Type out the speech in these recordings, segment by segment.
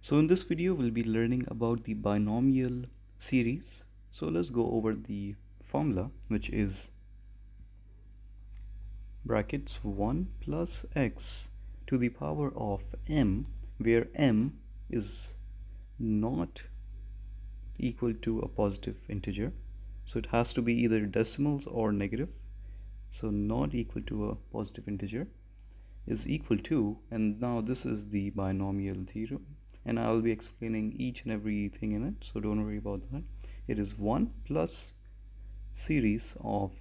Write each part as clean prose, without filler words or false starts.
So in this video we'll be learning about the binomial series. So let's go over the formula, which is brackets 1 plus x to the power of m, where m is not equal to a positive integer. So it has to be either decimals or negative. So not equal to a positive integer is equal to, and now this is the binomial theorem, and I'll be explaining each and everything in it, so don't worry about that. It is 1 plus series of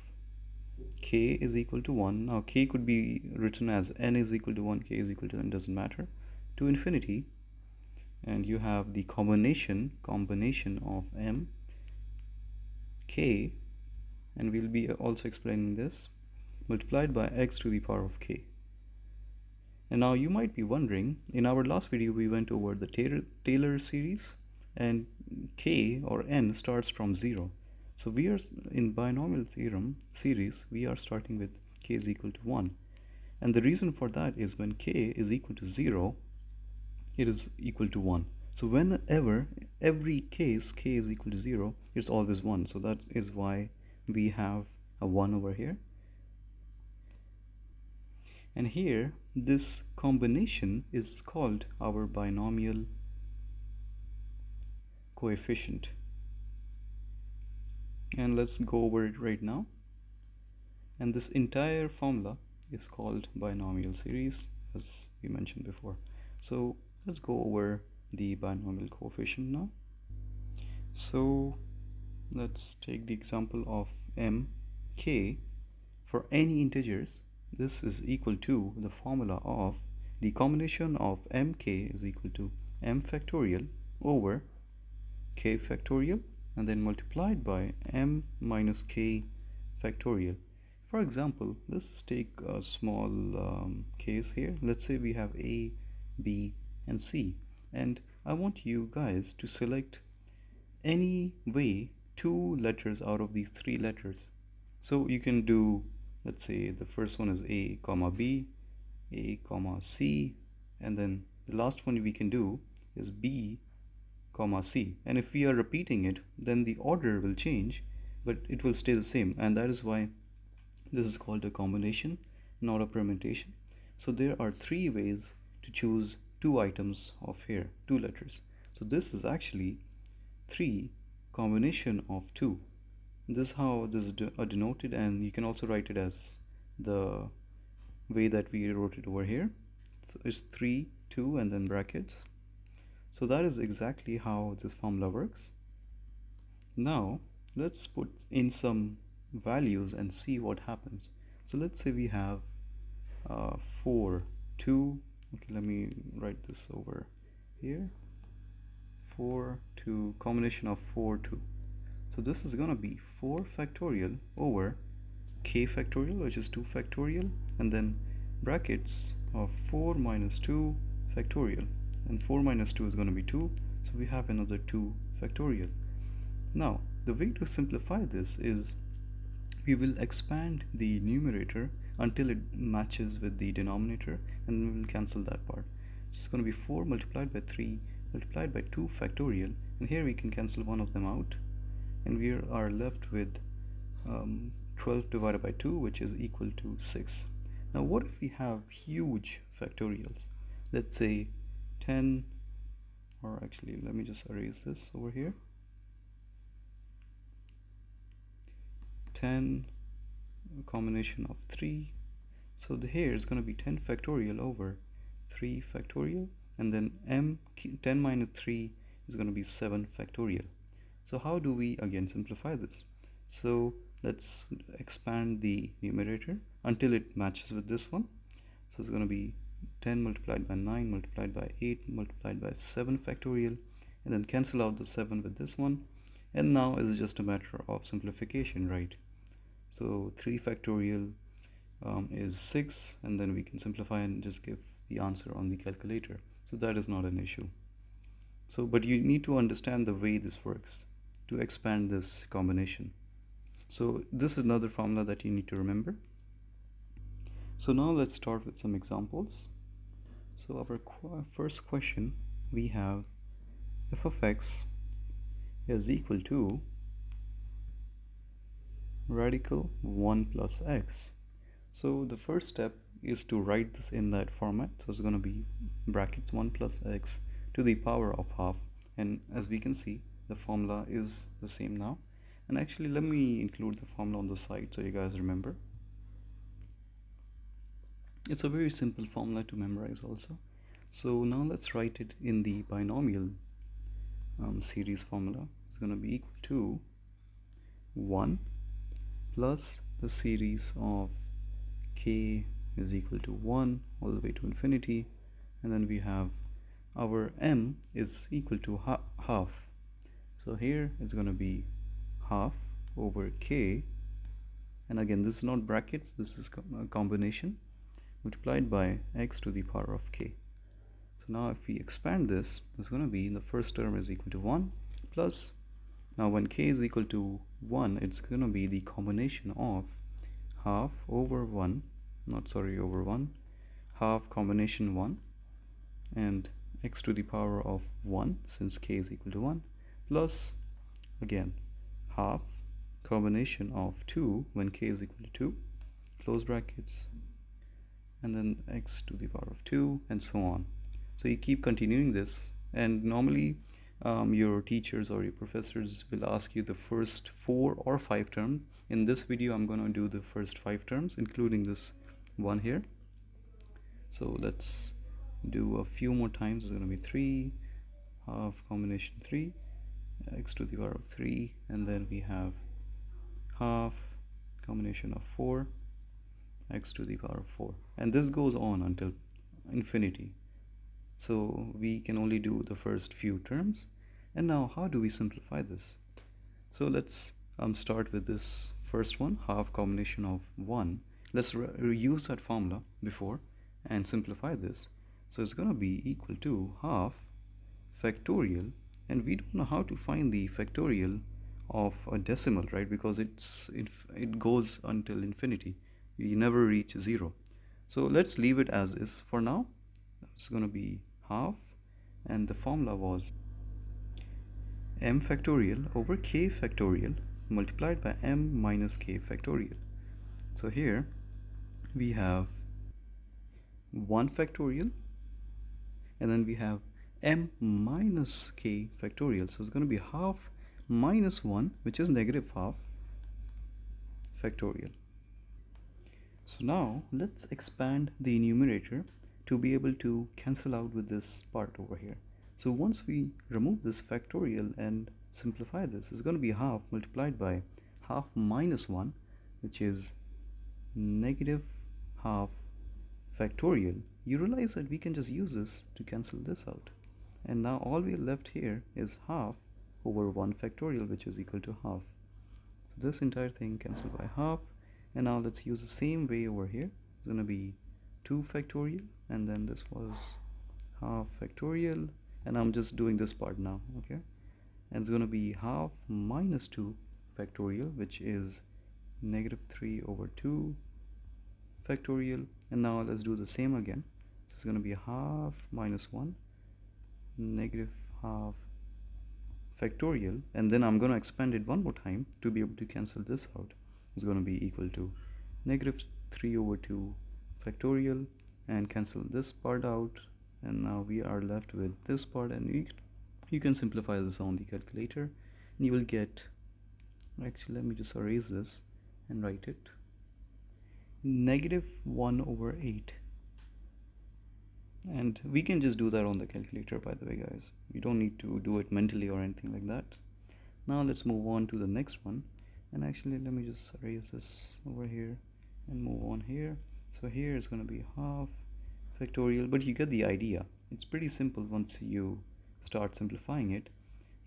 k is equal to 1. Now k could be written as n is equal to 1, k is equal to n, doesn't matter, to infinity, and you have the combination of m, k, and we'll be also explaining this, multiplied by x to the power of k. And now you might be wondering, in our last video we went over the Taylor series, and k or n starts from 0. So we are in binomial theorem series, we are starting with k is equal to 1. And the reason for that is when k is equal to 0, it is equal to 1. So whenever, every case k is equal to 0, it's always 1. So that is why we have a 1 over here. And here, this combination is called our binomial coefficient. And let's go over it right now. And this entire formula is called binomial series, as we mentioned before. So let's go over the binomial coefficient now. So let's take the example of mk. For any integers, this is equal to the formula of the combination of mk is equal to m factorial over k factorial, and then multiplied by m minus k factorial. For example, let's take a small case here. Let's say we have a, b, and c, and I want you guys to select any way 2 letters out of these 3 letters. So you can do, let's say the first one is a comma b, a comma c, and then the last one we can do is b comma c. And if we are repeating it, then the order will change, but it will stay the same, and that is why this is called a combination, not a permutation. So there are 3 ways to choose 2 items of here, 2 letters. So this is actually 3 combination of 2. This is how this is denoted, and you can also write it as the way that we wrote it over here. So it's 3, 2, and then brackets. So that is exactly how this formula works. Now let's put in some values and see what happens. So let's say we have 4, 2. Okay, let me write this over here. 4, 2, combination of 4, 2. So this is gonna be 4 factorial over k factorial, which is 2 factorial, and then brackets of 4 minus 2 factorial, and 4 minus 2 is going to be 2, so we have another 2 factorial. Now the way to simplify this is we will expand the numerator until it matches with the denominator, and we will cancel that part. So it's going to be 4 multiplied by 3 multiplied by 2 factorial, and here we can cancel one of them out, and we are left with 12 divided by 2, which is equal to 6. Now what if we have huge factorials? Let's say 10, or actually let me just erase this over here. 10 combination of 3. So here is going to be 10 factorial over 3 factorial, and then 10 minus 3 is going to be 7 factorial. So how do we again simplify this? So let's expand the numerator until it matches with this one. So it's going to be 10 multiplied by 9 multiplied by 8 multiplied by 7 factorial, and then cancel out the 7 with this one, and now it's just a matter of simplification, right? So 3 factorial is 6, and then we can simplify and just give the answer on the calculator. So that is not an issue. So but you need to understand the way this works to expand this combination. So this is another formula that you need to remember. So now let's start with some examples. So our first question we have f of x is equal to radical 1 plus x. So the first step is to write this in that format. So it's going to be brackets 1 plus x to the power of half, and as we can see the formula is the same now. And actually let me include the formula on the side so you guys remember. It's a very simple formula to memorize also. So now let's write it in the binomial series formula. It's going to be equal to 1 plus the series of k is equal to 1 all the way to infinity, and then we have our m is equal to half. So here it's going to be half over k, and again this is not brackets, this is a combination, multiplied by x to the power of k. So now if we expand this, it's going to be the first term is equal to 1 plus, now when k is equal to 1, it's going to be the combination of half over 1, over 1, half combination 1, and x to the power of 1 since k is equal to 1, plus again half combination of 2 when k is equal to 2, close brackets, and then x to the power of 2, and so on. So you keep continuing this, and normally your teachers or your professors will ask you the first 4 or 5 terms. In this video I'm going to do the first 5 terms including this one here. So let's do a few more times. It's going to be 3 half combination 3 x to the power of 3, and then we have half combination of 4 x to the power of 4, and this goes on until infinity. So we can only do the first few terms. And now how do we simplify this? So let's start with this first one, half combination of 1. Let's reuse that formula before and simplify this. So it's going to be equal to half factorial, and we don't know how to find the factorial of a decimal, right? Because it goes until infinity. You never reach 0. So let's leave it as is for now. It's going to be half, and the formula was m factorial over k factorial multiplied by m minus k factorial. So here we have 1 factorial, and then we have m minus k factorial. So it's going to be half minus 1, which is negative half factorial. So now let's expand the numerator to be able to cancel out with this part over here. So once we remove this factorial and simplify this, it's going to be half multiplied by half minus 1, which is negative half factorial. You realize that we can just use this to cancel this out. And now all we are left here is half over 1 factorial, which is equal to half. So this entire thing cancelled by half. And now let's use the same way over here. It's going to be 2 factorial, and then this was half factorial, and I'm just doing this part now, okay? And it's going to be half minus 2 factorial, which is negative 3 over 2 factorial. And now let's do the same again. So it's going to be half minus 1 negative half factorial, and then I'm going to expand it one more time to be able to cancel this out. It's going to be equal to negative 3 over 2 factorial, and cancel this part out, and now we are left with this part. And you can simplify this on the calculator, and you will get, actually let me just erase this and write it, negative 1 over 8. And we can just do that on the calculator, by the way, guys. You don't need to do it mentally or anything like that. Now let's move on to the next one, and actually let me just erase this over here and move on here. So here is going to be half factorial, but you get the idea. It's pretty simple once you start simplifying it.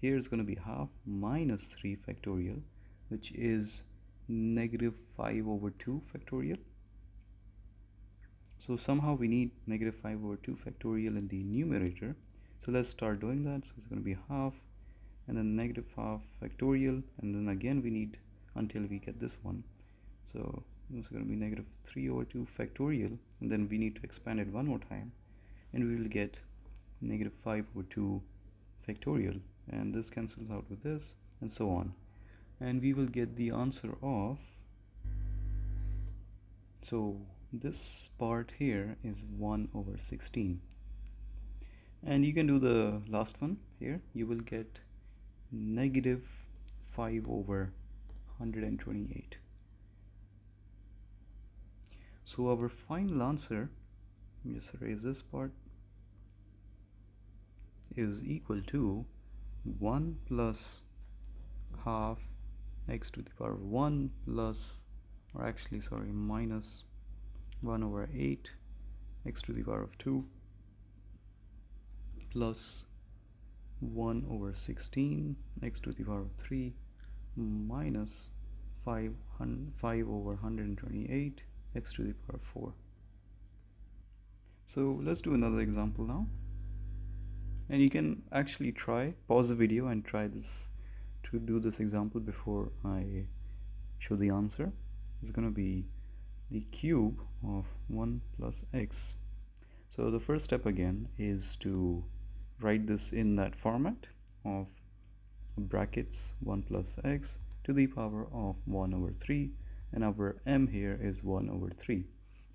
Here is going to be half minus 3 factorial, which is negative 5 over 2 factorial. So somehow we need negative 5 over 2 factorial in the numerator. So let's start doing that. So it's going to be half, and then negative half factorial, and then again we need until we get this one. So it's going to be negative 3 over 2 factorial, and then we need to expand it one more time, and we will get negative 5 over 2 factorial, and this cancels out with this, and so on. And we will get the answer of, so this part here is 1 over 16. And you can do the last one here. You will get negative 5 over 128. So our final answer, let me just erase this part, is equal to 1 plus half x to the power of 1 plus, or actually sorry, minus 1 over 8 x to the power of 2 plus 1 over 16 x to the power of 3 minus 5 over 128 x to the power of 4. So let's do another example now, and you can actually pause the video and try this to do this example before I show the answer. It's going to be the cube of 1 plus x. So the first step again is to write this in that format of brackets 1 plus x to the power of 1 over 3, and our m here is 1 over 3.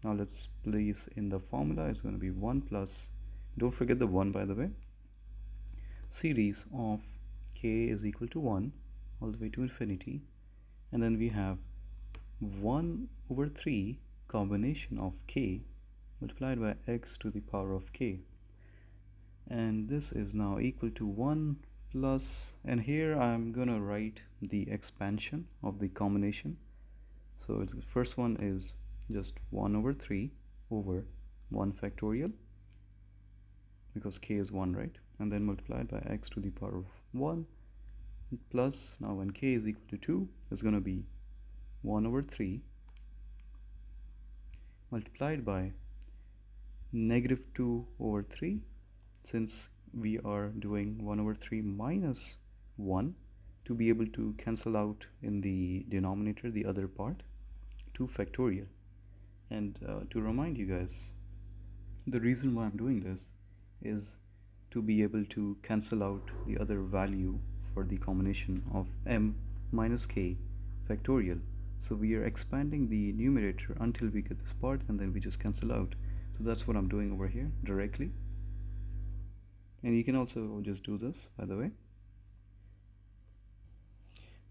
Now let's place in the formula. It's going to be 1 plus, don't forget the 1 by the way, series of k is equal to 1 all the way to infinity, and then we have 1 over 3 combination of k multiplied by x to the power of k, and this is now equal to 1 plus, and here I'm gonna write the expansion of the combination. So the first one is just 1 over 3 over 1 factorial, because k is 1, right? And then multiplied by x to the power of 1 plus, now when k is equal to 2, it's going to be 1 over 3 multiplied by negative 2 over 3, since we are doing 1 over 3 minus 1 to be able to cancel out in the denominator the other part, 2 factorial. And to remind you guys, the reason why I'm doing this is to be able to cancel out the other value for the combination of m minus k factorial. So we are expanding the numerator until we get this part, and then we just cancel out. So that's what I'm doing over here directly. And you can also just do this, by the way.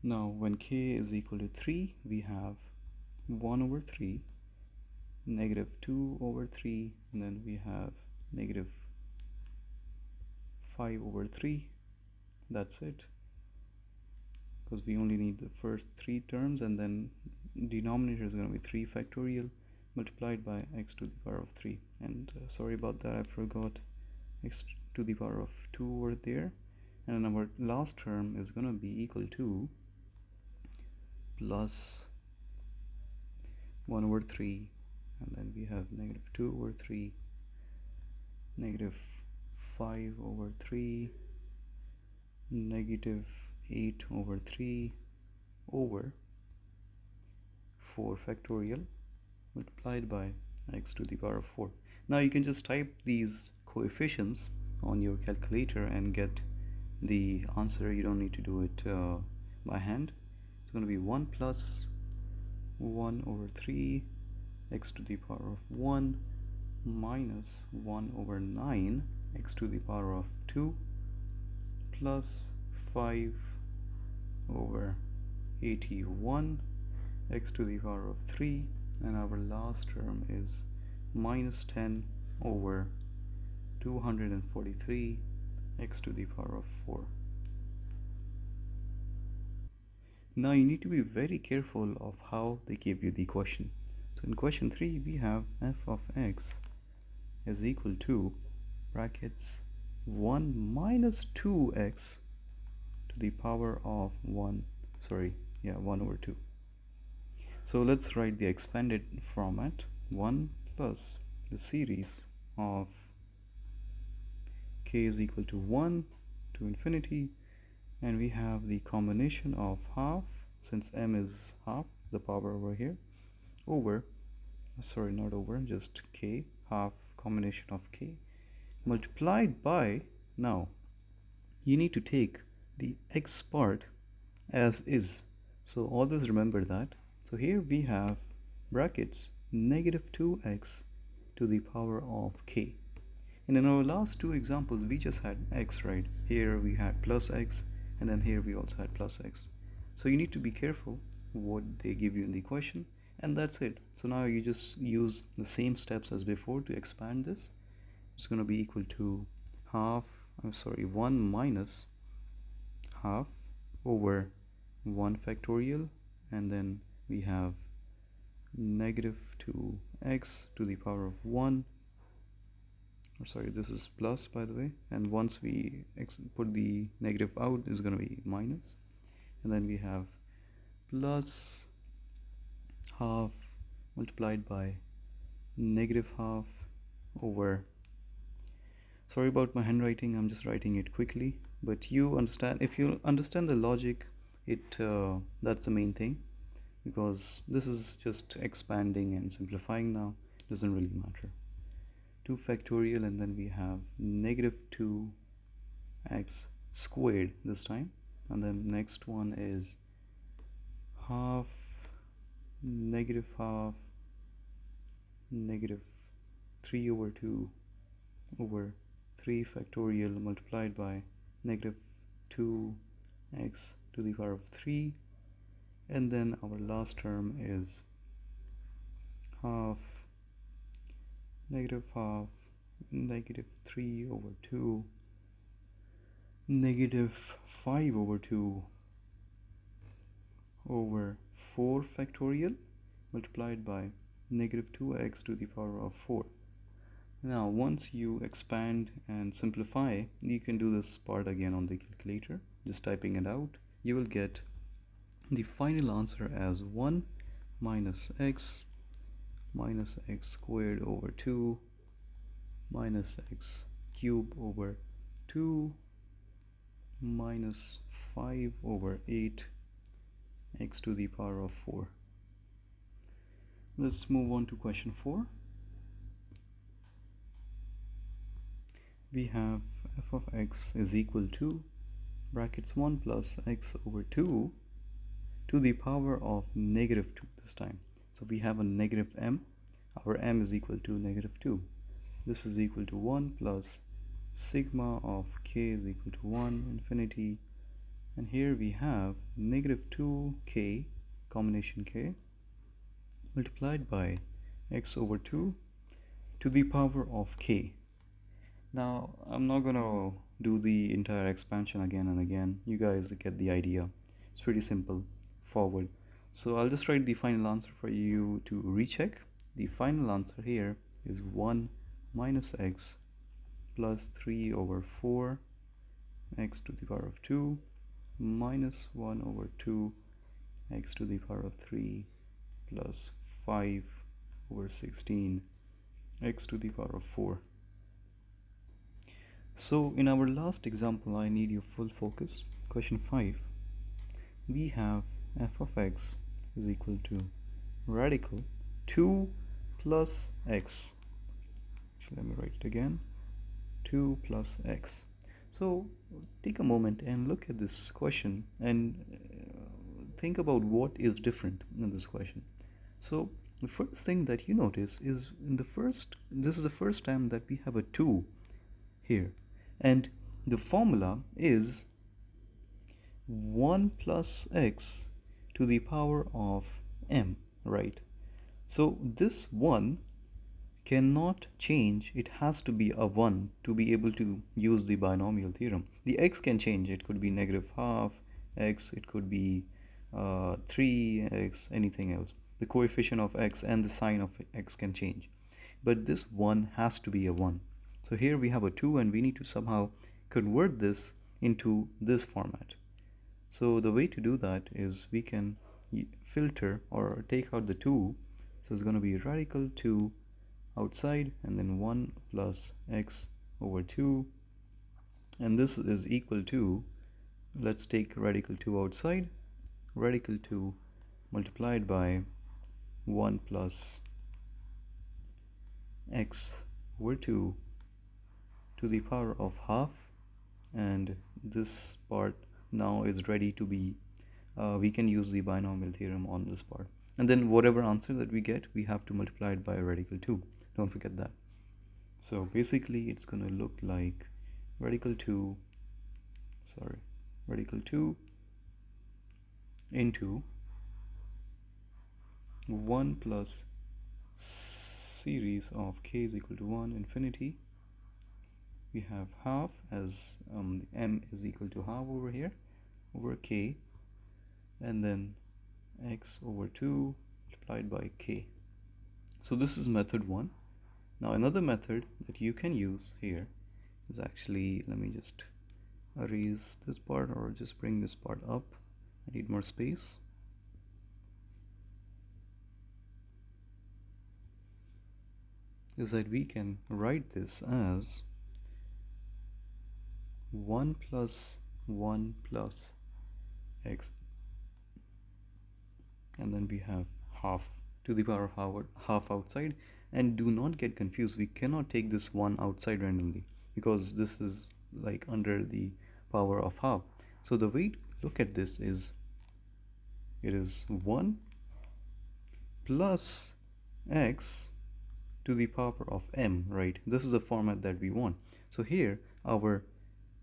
Now when k is equal to 3, we have 1 over 3, negative 2 over 3, and then we have negative 5 over 3. That's it, because we only need the first 3 terms, and then denominator is going to be 3 factorial multiplied by x to the power of 3. And sorry about that, I forgot x to the power of 2 over there. And our last term is going to be equal to plus 1 over 3, and then we have negative 2 over 3, negative 5 over 3, negative 8 over 3 over 4 factorial multiplied by x to the power of 4. Now you can just type these coefficients on your calculator and get the answer. You don't need to do it by hand. It's going to be 1 plus 1 over 3 x to the power of 1 minus 1 over 9 x to the power of 2 plus 5 over 81 x to the power of 3, and our last term is minus 10 over 243 x to the power of 4. Now you need to be very careful of how they give you the question. So in question 3 we have f of x is equal to brackets 1 minus 2x to the power of 1 over 2. So let's write the expanded format. 1 plus the series of k is equal to 1 to infinity, and we have the combination of half, since m is half, the power over here, over, sorry, not over, just k, half combination of k, multiplied by, now you need to take the x part as is. So always remember that. So here we have brackets negative 2x to the power of k. And in our last two examples, we just had x, right? Here we had plus x, and then here we also had plus x. So you need to be careful what they give you in the question, and that's it. So now you just use the same steps as before to expand this. It's going to be equal to 1 minus half over 1 factorial, and then we have negative 2x to the power of 1, or sorry, this is plus by the way, and once we put the negative out, is going to be minus, and then we have plus half multiplied by negative half over, sorry about my handwriting, I'm just writing it quickly, but you understand, if you understand the logic, that's the main thing, because this is just expanding and simplifying now, doesn't really matter. 2 factorial, and then we have negative 2x squared this time, and then next one is half negative 3 over 2 over 3 factorial multiplied by negative 2x to the power of 3, and then our last term is half negative 3 over 2 negative 5 over 2 over 4 factorial multiplied by negative 2x to the power of 4. Now once you expand and simplify, you can do this part again on the calculator, just typing it out. You will get the final answer as 1 minus x squared over 2 minus x cubed over 2 minus 5 over 8 x to the power of 4. Let's move on to question 4. We have f of x is equal to brackets 1 plus x over 2 to the power of negative 2 this time. So we have a negative m. Our m is equal to negative 2. This is equal to 1 plus sigma of k is equal to 1 infinity, and here we have negative 2k combination k multiplied by x over 2 to the power of k. Now I'm not gonna do the entire expansion again and again, you guys get the idea. It's pretty simple, forward. So I'll just write the final answer for you to recheck. The final answer here is 1 minus x plus 3 over 4 x to the power of 2 minus 1 over 2 x to the power of 3 plus 5 over 16 x to the power of 4. So in our last example, I need your full focus. Question 5. We have f of x is equal to radical 2 plus x. Actually, let me write it again. 2 plus x. So take a moment and look at this question and think about what is different in this question. So the first thing that you notice is this is the first time that we have a 2 here, and the formula is 1 plus x to the power of m, right? So this 1 cannot change, it has to be a 1 to be able to use the binomial theorem. The x can change, it could be negative half x, it could be 3x, anything else. The coefficient of x and the sign of x can change, but this 1 has to be a 1. So here we have a 2 and we need to somehow convert this into this format. So the way to do that is we can filter or take out the 2. So it's going to be radical 2 outside, and then 1 plus x over 2, and this is equal to, let's take radical 2 outside, radical 2 multiplied by 1 plus x over 2 to the power of half, and this part now is ready to be we can use the binomial theorem on this part, and then whatever answer that we get, we have to multiply it by radical 2. Don't forget that. So basically it's going to look like radical 2 into 1 plus series of k is equal to 1 infinity. We have half as m is equal to half over here over k, and then x over 2 multiplied by k. So this is method 1. Now another method that you can use here is actually, let me just erase this part or just bring this part up. I need more space. Is that we can write this as 1 plus 1 plus x, and then we have half to the power of half outside. And do not get confused, we cannot take this 1 outside randomly because this is like under the power of half. So the way to look at this is, it is 1 plus x to the power of m, right? This is the format that we want. So here our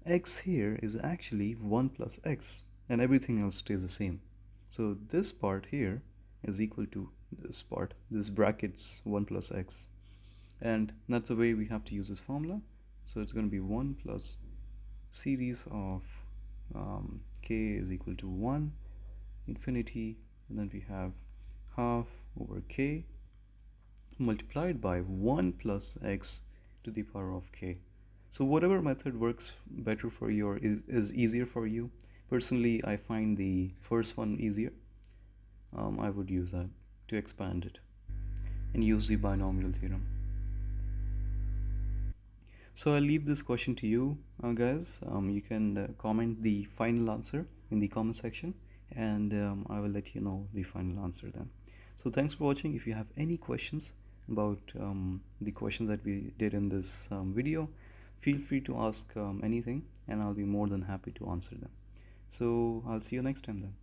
x here is actually 1 plus x, and everything else stays the same. So this part here is equal to this part, this brackets 1 plus x, and that's the way we have to use this formula. So it's going to be 1 plus series of k is equal to 1 infinity, and then we have half over k multiplied by 1 plus x to the power of k. So whatever method works better for you or is easier for you. Personally, I find the first one easier. I would use that to expand it and use the binomial theorem. So I'll leave this question to you guys. You can comment the final answer in the comment section, and I will let you know the final answer then. So thanks for watching. If you have any questions about the questions that we did in this video, feel free to ask anything, and I'll be more than happy to answer them. So I'll see you next time then.